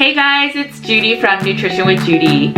Hey guys, it's Judy from Nutrition with Judy.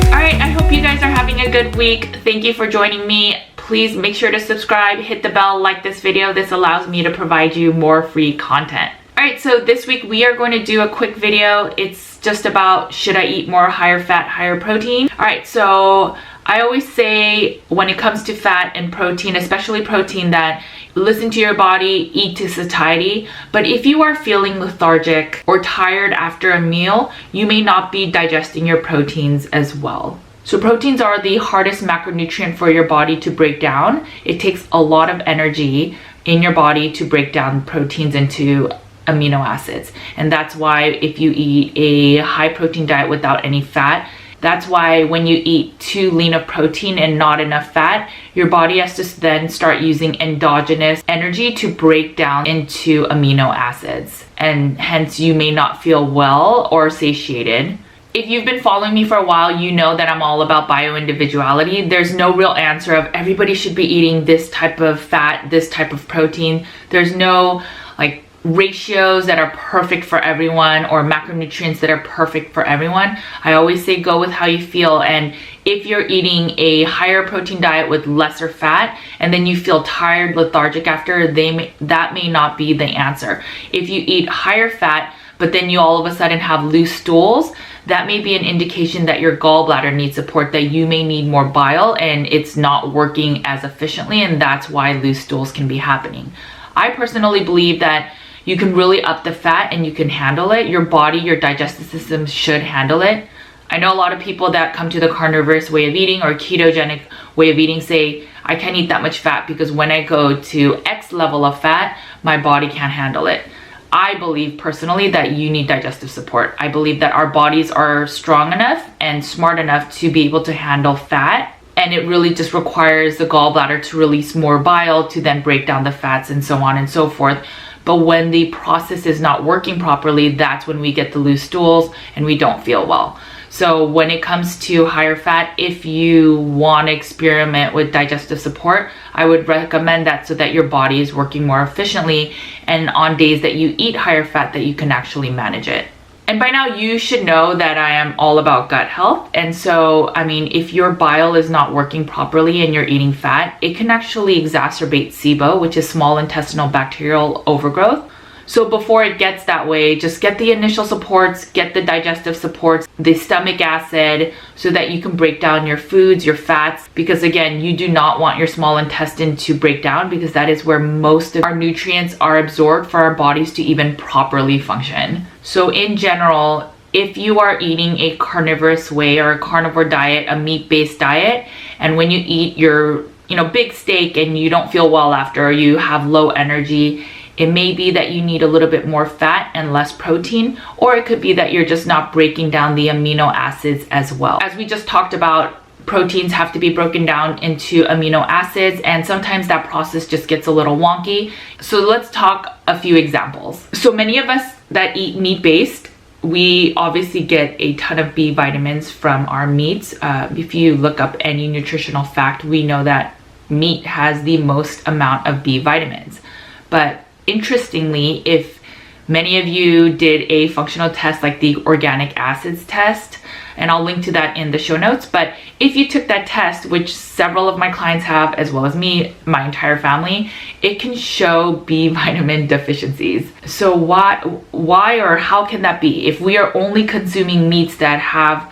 Alright, I hope you guys are having a good week. Thank you for joining me. Please make sure to subscribe, hit the bell, like this video. This allows me to provide you more free content. Alright, so this week we are going to do a quick video. It's just about, should I eat more higher fat, higher protein? Alright, so I always say when it comes to fat and protein, especially protein, that listen to your body, eat to satiety. But if you are feeling lethargic or tired after a meal, you may not be digesting your proteins as well. So proteins are the hardest macronutrient for your body to break down. It takes a lot of energy in your body to break down proteins into amino acids. And that's why if you eat a high protein diet without any fat, that's why when you eat too lean of protein and not enough fat, your body has to then start using endogenous energy to break down into amino acids. And hence you may not feel well or satiated. If you've been following me for a while, you know that I'm all about bio-individuality. There's no real answer of everybody should be eating this type of fat, this type of protein. There's no like ratios that are perfect for everyone or macronutrients that are perfect for everyone. I always say go with how you feel, and if you're eating a higher protein diet with lesser fat and then you feel tired, lethargic after, that may not be the answer. If you eat higher fat but then you all of a sudden have loose stools, that may be an indication that your gallbladder needs support, that you may need more bile and it's not working as efficiently, and that's why loose stools can be happening. I personally believe that you can really up the fat and you can handle it. Your body, your digestive system should handle it. I know a lot of people that come to the carnivorous way of eating or ketogenic way of eating say, I can't eat that much fat because when I go to X level of fat, my body can't handle it. I believe personally that you need digestive support. I believe that our bodies are strong enough and smart enough to be able to handle fat. And it really just requires the gallbladder to release more bile to then break down the fats and so on and so forth. But when the process is not working properly, that's when we get the loose stools and we don't feel well. So when it comes to higher fat, if you want to experiment with digestive support, I would recommend that so that your body is working more efficiently, and on days that you eat higher fat that you can actually manage it. And by now you should know that I am all about gut health. And so, I mean, if your bile is not working properly and you're eating fat, it can actually exacerbate SIBO, which is small intestinal bacterial overgrowth. So before it gets that way, just get the initial supports, get the digestive supports, the stomach acid, so that you can break down your foods, your fats, because again, you do not want your small intestine to break down, because that is where most of our nutrients are absorbed for our bodies to even properly function. So in general, if you are eating a carnivorous way or a carnivore diet, a meat-based diet, and when you eat your big steak and you don't feel well after, or you have low energy, it may be that you need a little bit more fat and less protein, or it could be that you're just not breaking down the amino acids as well. As we just talked about, proteins have to be broken down into amino acids, and sometimes that process just gets a little wonky. So let's talk a few examples. So many of us that eat meat-based, we obviously get a ton of B vitamins from our meats. If you look up any nutritional fact, we know that meat has the most amount of B vitamins. But interestingly, if many of you did a functional test like the organic acids test, and I'll link to that in the show notes, but if you took that test, which several of my clients have, as well as me, my entire family, it can show B vitamin deficiencies. So why or how can that be? If we are only consuming meats that have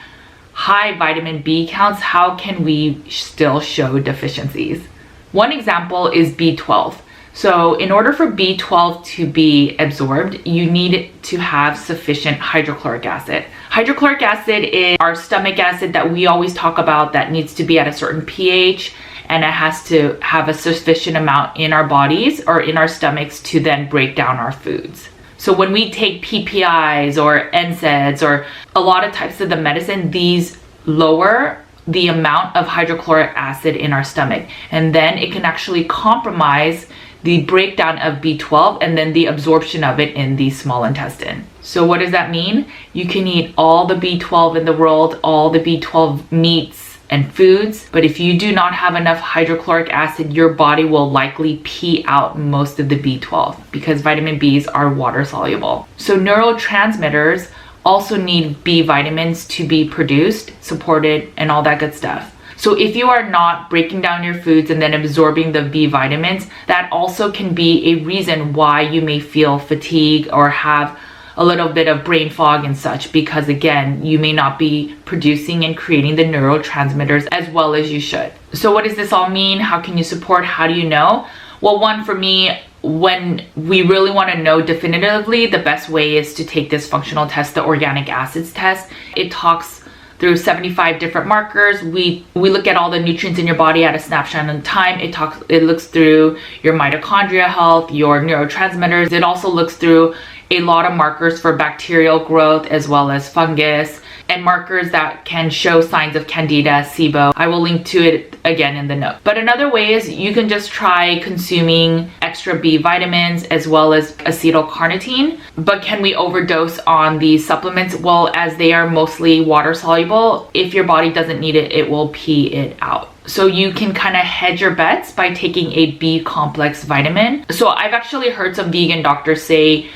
high vitamin B counts, how can we still show deficiencies? One example is B12. So in order for B12 to be absorbed, you need to have sufficient hydrochloric acid. Hydrochloric acid is our stomach acid that we always talk about, that needs to be at a certain pH, and it has to have a sufficient amount in our bodies or in our stomachs to then break down our foods. So when we take PPIs or NSAIDs or a lot of types of the medicine, these lower the amount of hydrochloric acid in our stomach, and then it can actually compromise the breakdown of B12 and then the absorption of it in the small intestine. So what does that mean? You can eat all the B12 in the world, all the B12 meats, and foods. But if you do not have enough hydrochloric acid, your body will likely pee out most of the B12 because vitamin Bs are water soluble. So neurotransmitters also need B vitamins to be produced, supported, and all that good stuff. So if you are not breaking down your foods and then absorbing the B vitamins, that also can be a reason why you may feel fatigue or have a little bit of brain fog and such, because again, you may not be producing and creating the neurotransmitters as well as you should. So what does this all mean? How can you support? How do you know? Well, one, for me, when we really want to know definitively, the best way is to take this functional test, the organic acids test. It talks through 75 different markers. We look at all the nutrients in your body at a snapshot in time. It looks through your mitochondria health, your neurotransmitters. It also looks through a lot of markers for bacterial growth as well as fungus, and markers that can show signs of candida, SIBO. I will link to it again in the note. But another way is you can just try consuming extra B vitamins as well as acetylcarnitine. But can we overdose on these supplements? Well, as they are mostly water soluble, if your body doesn't need it, it will pee it out. So you can kind of hedge your bets by taking a B complex vitamin. So I've actually heard some vegan doctors say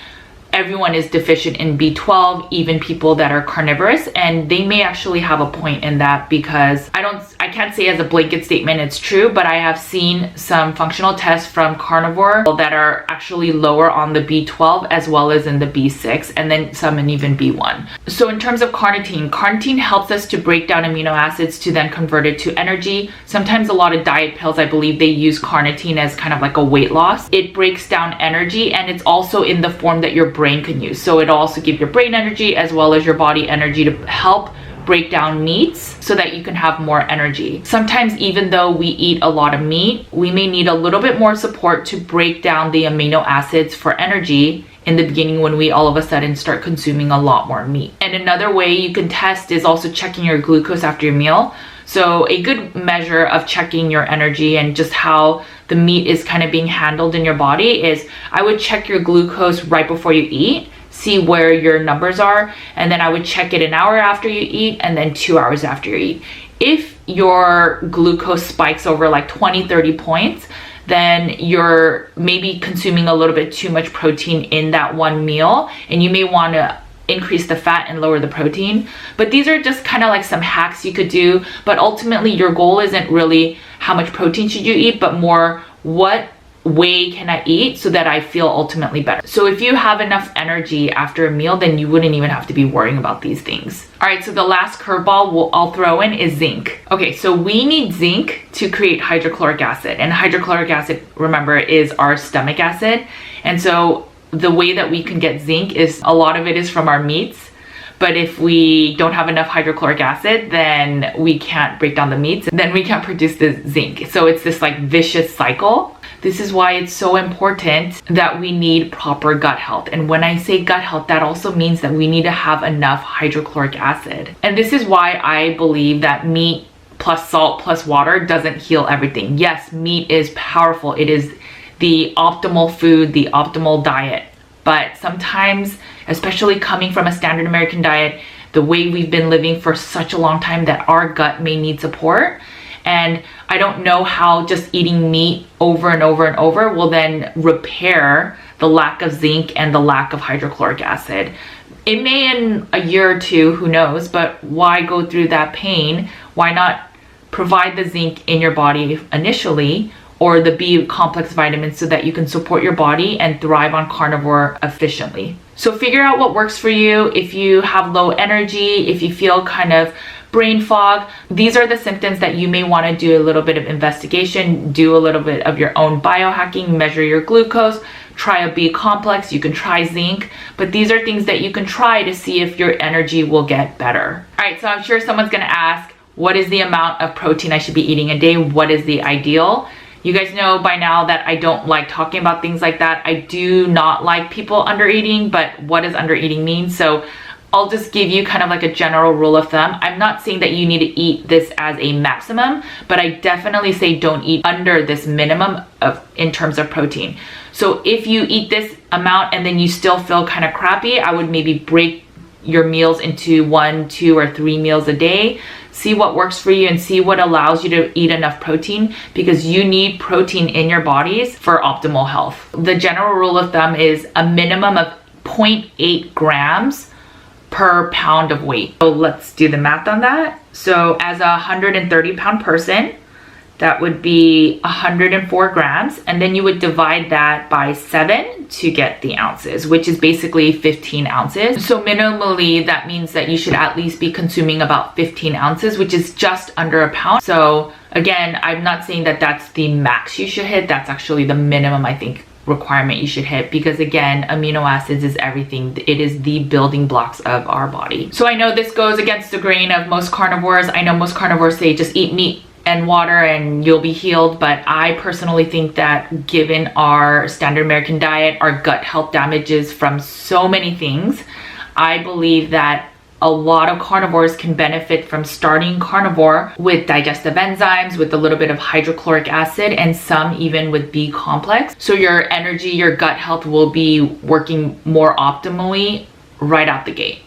everyone is deficient in B12, even people that are carnivorous, and they may actually have a point in that, because I can't say as a blanket statement it's true, but I have seen some functional tests from carnivore that are actually lower on the B12 as well as in the B6, and then some in even B1. So in terms of carnitine helps us to break down amino acids to then convert it to energy. Sometimes a lot of diet pills, I believe they use carnitine as kind of like a weight loss. It breaks down energy, and it's also in the form that your brain can use. So it'll also give your brain energy as well as your body energy to help break down meats so that you can have more energy. Sometimes even though we eat a lot of meat, we may need a little bit more support to break down the amino acids for energy in the beginning when we all of a sudden start consuming a lot more meat. And another way you can test is also checking your glucose after your meal. So a good measure of checking your energy and just how the meat is kind of being handled in your body is I would check your glucose right before you eat, see where your numbers are, and then I would check it an hour after you eat and then 2 hours after you eat. If your glucose spikes over like 20-30 points, then you're maybe consuming a little bit too much protein in that one meal, and you may want to increase the fat and lower the protein. But these are just kind of like some hacks you could do, but ultimately your goal isn't really how much protein should you eat, but more what way can I eat so that I feel ultimately better. So if you have enough energy after a meal, then you wouldn't even have to be worrying about these things. All right, so the last curveball I'll throw in is zinc. Okay, so we need zinc to create hydrochloric acid, and hydrochloric acid, remember, is our stomach acid. And so the way that we can get zinc is a lot of it is from our meats. But if we don't have enough hydrochloric acid, then we can't break down the meats, and then we can't produce the zinc. So it's this like vicious cycle. This is why it's so important that we need proper gut health. And when I say gut health, that also means that we need to have enough hydrochloric acid. And this is why I believe that meat plus salt plus water doesn't heal everything. Yes, meat is powerful. It is the optimal food, the optimal diet. But sometimes, especially coming from a standard American diet, the way we've been living for such a long time, that our gut may need support. And I don't know how just eating meat over and over and over will then repair the lack of zinc and the lack of hydrochloric acid. It may in a year or two, who knows, but why go through that pain? Why not provide the zinc in your body initially, or the B complex vitamins, so that you can support your body and thrive on carnivore efficiently. So figure out what works for you. If you have low energy, if you feel kind of brain fog, these are the symptoms that you may want to do a little bit of investigation, do a little bit of your own biohacking, measure your glucose, try a B complex, you can try zinc, but these are things that you can try to see if your energy will get better. All right, so I'm sure someone's going to ask, what is the amount of protein I should be eating a day? What is the ideal? You guys know by now that I don't like talking about things like that. I do not like people under eating, but what does under eating mean? So I'll just give you kind of like a general rule of thumb. I'm not saying that you need to eat this as a maximum, but I definitely say don't eat under this minimum in terms of protein. So if you eat this amount and then you still feel kind of crappy, I would maybe break your meals into 1, 2, or 3 meals a day. see what works for you and see what allows you to eat enough protein, because you need protein in your bodies for optimal health. The general rule of thumb is a minimum of 0.8 grams per pound of weight. So let's do the math on that. So as a 130-pound person, that would be 104 grams, and then you would divide that by 7 to get the ounces, which is basically 15 ounces. So minimally, that means that you should at least be consuming about 15 ounces, which is just under a pound. So again, I'm not saying that that's the max you should hit. That's actually the minimum, I think, requirement you should hit, because again, amino acids is everything. It is the building blocks of our body. So I know this goes against the grain of most carnivores. I know most carnivores say just eat meat and water and you'll be healed, but I personally think that given our standard American diet, our gut health damages from so many things, I believe that a lot of carnivores can benefit from starting carnivore with digestive enzymes, with a little bit of hydrochloric acid, and some even with B complex. So your energy, your gut health will be working more optimally right out the gate.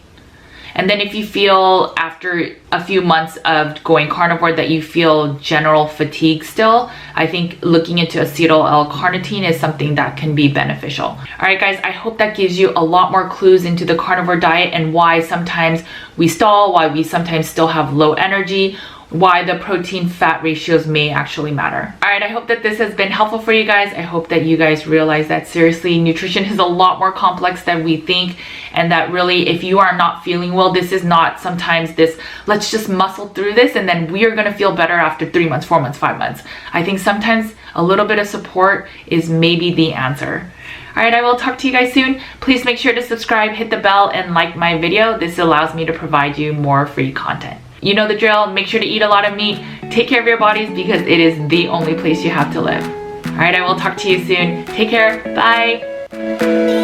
And then if you feel after a few months of going carnivore that you feel general fatigue still, I think looking into acetyl L-carnitine is something that can be beneficial. All right, guys, I hope that gives you a lot more clues into the carnivore diet and why sometimes we stall, why we sometimes still have low energy, why the protein fat ratios may actually matter. All right, I hope that this has been helpful for you guys. I hope that you guys realize that seriously, nutrition is a lot more complex than we think, and that really, if you are not feeling well, this is not sometimes this, let's just muscle through this and then we are gonna feel better after 3 months, 4 months, 5 months. I think sometimes a little bit of support is maybe the answer. All right, I will talk to you guys soon. Please make sure to subscribe, hit the bell, and like my video. This allows me to provide you more free content. You know the drill. Make sure to eat a lot of meat. Take care of your bodies, because it is the only place you have to live. All right, I will talk to you soon. Take care. Bye.